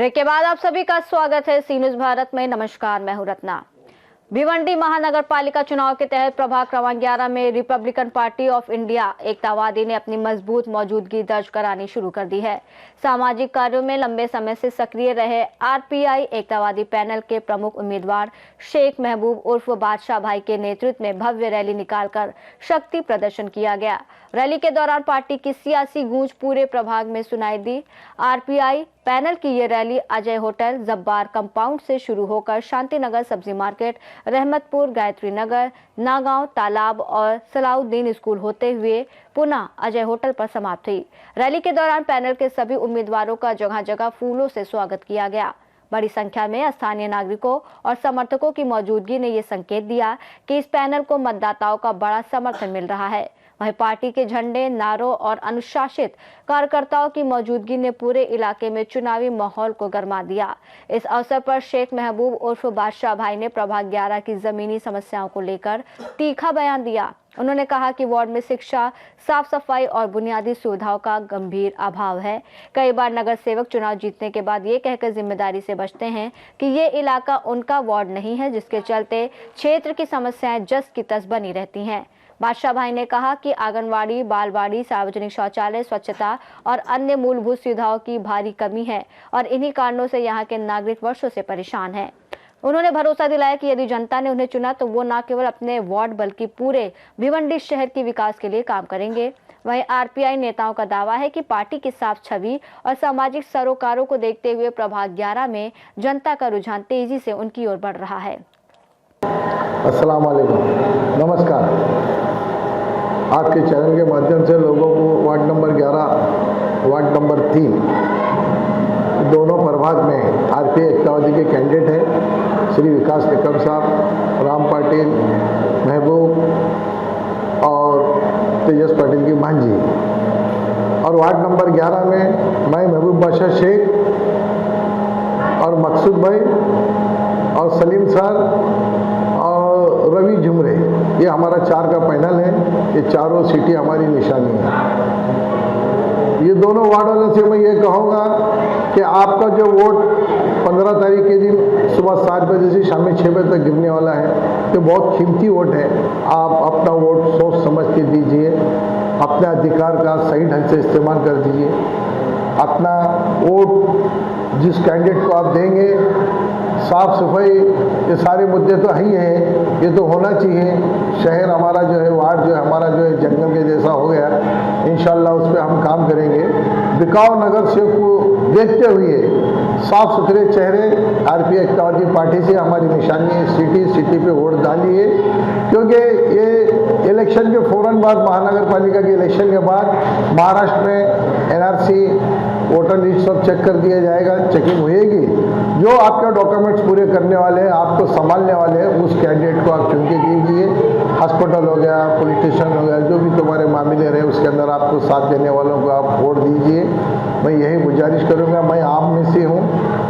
Break के बाद आप सभी का स्वागत है सी न्यूज भारत में। नमस्कार, मैं हूं रत्ना। भिवंडी महानगर पालिका चुनाव के तहत प्रभाग क्रमांक 11 में रिपब्लिकन पार्टी ऑफ इंडिया एकतावादी ने अपनी मजबूत मौजूदगी दर्ज करानी शुरू कर दी है। सामाजिक कार्यों में लंबे समय से सक्रिय रहे आरपीआई एकतावादी पैनल के प्रमुख उम्मीदवार शेख महबूब उर्फ बादशाह भाई के नेतृत्व में भव्य रैली निकालकर शक्ति प्रदर्शन किया गया। रैली के दौरान पार्टी की सियासी गूंज पूरे प्रभाग में सुनाई दी। आरपीआई पैनल की ये rally Ajay hotel, Jabbar compound से शुरू होकर शांतिनगर सब्जी मार्केट, रहमतपुर, गायत्री नगर, नागांव, तालाब और सलाउद्दीन स्कूल होते हुए पुनः अजय होटल पर समाप्त हुई। रैली के दौरान पैनल के सभी उम्मीदवारों का जगह जगह फूलों से स्वागत किया गया। बड़ी संख्या में स्थानीय नागरिकों और समर्थकों की मौजूदगी ने ये संकेत दिया कि इस पैनल को मतदाताओं का बड़ा समर्थन मिल रहा है। वहीं पार्टी के झंडे, नारों और अनुशासित कार्यकर्ताओं की मौजूदगी ने पूरे इलाके में चुनावी माहौल को गरमा दिया। इस अवसर पर शेख महबूब उर्फ बादशाह भाई ने प्रभाग 11 की जमीनी समस्याओं को लेकर तीखा बयान दिया। उन्होंने कहा कि वार्ड में शिक्षा, साफ सफाई और बुनियादी सुविधाओं का गंभीर अभाव है। कई बार नगर सेवक चुनाव जीतने के बाद ये कहकर जिम्मेदारी से बचते हैं कि ये इलाका उनका वार्ड नहीं है, जिसके चलते क्षेत्र की समस्याएं जस की तस बनी रहती हैं। बादशाह भाई ने कहा कि आंगनवाड़ी, बालवाड़ी, सार्वजनिक शौचालय, स्वच्छता और अन्य मूलभूत सुविधाओं की भारी कमी है और इन्हीं कारणों से यहाँ के नागरिक वर्षों से परेशान हैं। उन्होंने भरोसा दिलाया कि यदि जनता ने उन्हें चुना तो वो न केवल अपने वार्ड बल्कि पूरे भिवंडी शहर के विकास के लिए काम करेंगे। वहीं आरपीआई नेताओं का दावा है कि पार्टी की साफ छवि और सामाजिक सरोकारों को देखते हुए प्रभाग 11 में जनता का रुझान तेजी से उनकी ओर बढ़ रहा है। अस्सलाम वालेकुम, नमस्कार। आपके चैनल के माध्यम से लोगों को वार्ड नंबर 11, वार्ड नंबर 3 दोनों प्रभाग में आरपीआई एकतावादी के कैंडिडेट हैं श्री विकास निकम साहब, राम पाटिल, महबूब और तेजस पाटिल की भांजी। और वार्ड नंबर 11 में मैं महबूब बादशाह शेख और मकसूद भाई और सलीम सर और रवि झुमरे, ये हमारा 4 का पैनल है। ये चारों सीटें हमारी निशानी है। ये दोनों वार्ड वालों से मैं ये कहूँगा कि आपका जो वोट 15 तारीख के दिन सुबह 7 बजे से शाम 6 बजे तक गिरने वाला है, तो बहुत कीमती वोट है। आप अपना वोट सोच समझ के दीजिए, अपने अधिकार का सही ढंग से इस्तेमाल कर दीजिए। अपना वोट जिस कैंडिडेट को आप देंगे, साफ सफाई, ये सारे मुद्दे तो ही हैं, ये तो होना चाहिए। शहर हमारा जो है, वार्ड जो है हमारा जो है जंगल के जैसा हो गया, इंशाल्लाह उस पर हम काम करेंगे। बिकाऊ नगर सेवक को देखते हुए साफ सुथरे चेहरे आरपीआई एकतावादी पार्टी से हमारी निशानी है। सिटी पे वोट डालिए, क्योंकि ये इलेक्शन के फौरन बाद, महानगर पालिका के इलेक्शन के बाद महाराष्ट्र में एनआरसी वोटर लिस्ट सब चेक कर दिया जाएगा, चेकिंग होएगी। जो आपका डॉक्यूमेंट्स पूरे करने वाले हैं, आपको संभालने वाले हैं, उस कैंडिडेट को आप चुन के दीजिए। हॉस्पिटल हो गया, पुलिस स्टेशन हो गया, जो भी तुम्हारे मामले रहे उसके अंदर आपको साथ देने वालों को आप वोट दीजिए। मैं यही गुजारिश करूँगा। मैं आप में से हूँ,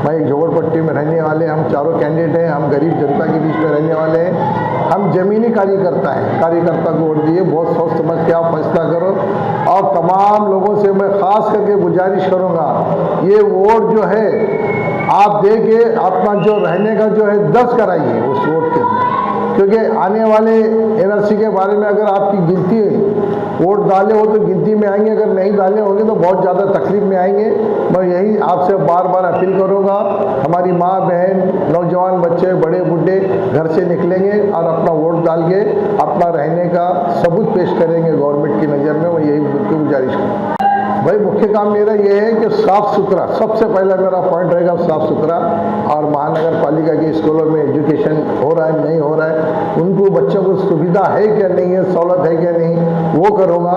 मैं एक झोपड़पट्टी में रहने वाले, हम चारों कैंडिडेट हैं, हम गरीब जनता के बीच में रहने वाले हैं। हम जमीनी कार्यकर्ता हैं, कार्यकर्ता को वोट दिए, बहुत सोच समझ के आप फैसला करो। और तमाम लोगों से मैं खास करके गुजारिश करूँगा, ये वोट जो है आप दे के अपना जो रहने का जो है 10 कराइए उस वोट के अंदर, क्योंकि आने वाले एनआरसी के बारे में अगर आपकी गिनती वोट डाले हो तो गिनती में आएंगे, अगर नहीं डाले होंगे तो बहुत ज़्यादा तकलीफ में आएंगे। मैं यही आपसे बार बार अपील करूँगा, हमारी माँ बहन, नौजवान बच्चे, बड़े बूढ़े घर से निकलेंगे और अपना वोट डाल के अपना रहने का सबूत पेश करेंगे गवर्नमेंट की नज़र में। मैं यही गुजारिश करूँगा। भाई मुख्य काम मेरा ये है कि साफ़ सुथरा, सबसे पहला मेरा पॉइंट रहेगा साफ़ सुथरा। और महानगर पालिका के स्कूलों में एजुकेशन हो रहा है, नहीं हो रहा है, उनको बच्चों को सुविधा है क्या नहीं है, सहूलत है क्या नहीं, वो करूँगा।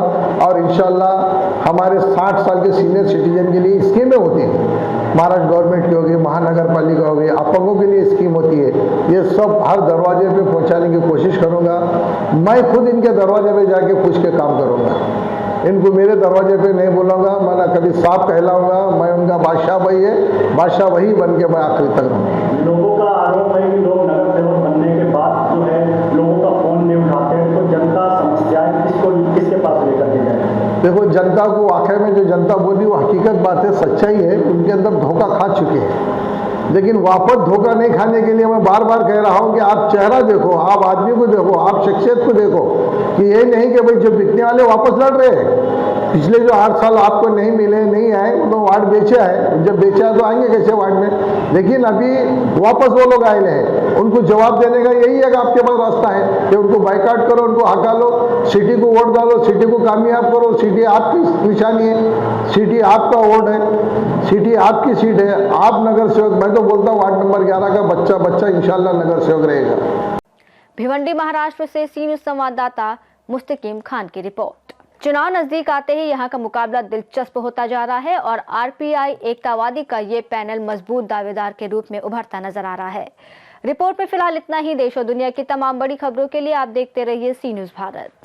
और इंशाल्लाह हमारे 60 साल के सीनियर सिटीजन के लिए स्कीमें होती हैं, महाराष्ट्र गवर्नमेंट की होगी, महानगर पालिका होगी, अपंगों के लिए स्कीम होती है, ये सब हर दरवाजे पे पहुंचाने की कोशिश करूंगा। मैं खुद इनके दरवाजे पे जाके पूछ के काम करूंगा, इनको मेरे दरवाजे पे नहीं बोलूँगा, मैं ना कभी साफ कहलाऊंगा। मैं उनका बादशाह भाई है, बादशाह वही बन के मैं आखिरी तक रहूँगा। लोगों का आरोप है कि लोग नगर सेवक बनने के बाद जो है लोगों का फोन नहीं उठाते हैं, तो जनता समस्याएं किसके पास लेकर के जाए? देखो, जनता को वाकई में जो जनता बोली वो हकीकत बात है, सच्चाई है। उनके अंदर धोखा खा चुके हैं, लेकिन वापस धोखा नहीं खाने के लिए मैं बार बार कह रहा हूं कि आप चेहरा देखो, आप आदमी को देखो, आप शख्सियत को देखो, कि ये नहीं कि भाई जो बिकने वाले वापस लड़ रहे हैं। पिछले जो 8 साल आपको नहीं मिले, नहीं आए, वो तो वार्ड बेचा है, जब बेचा है तो आएंगे कैसे वार्ड में। लेकिन अभी वापस वो लोग आए हैं, उनको जवाब देने का यही है कि आपके पास रास्ता है कि उनको बाइकाट करो, उनको हटा लो, सिटी को वोट डालो, सिटी को कामयाब करो। सिटी आपकी निशानी है, सिटी आपका वोट है, सिटी आपकी सीट है, आप नगर सेवक। मैं तो बोलता हूँ वार्ड नंबर 11 का बच्चा इंशाल्लाह नगर सेवक रहेगा। भिवंडी महाराष्ट्र से सी न्यूज़ संवाददाता मुस्तकीम खान की रिपोर्ट। चुनाव नजदीक आते ही यहां का मुकाबला दिलचस्प होता जा रहा है और आरपीआई एकतावादी का ये पैनल मजबूत दावेदार के रूप में उभरता नजर आ रहा है। रिपोर्ट में फिलहाल इतना ही। देश और दुनिया की तमाम बड़ी खबरों के लिए आप देखते रहिए सी न्यूज़ भारत।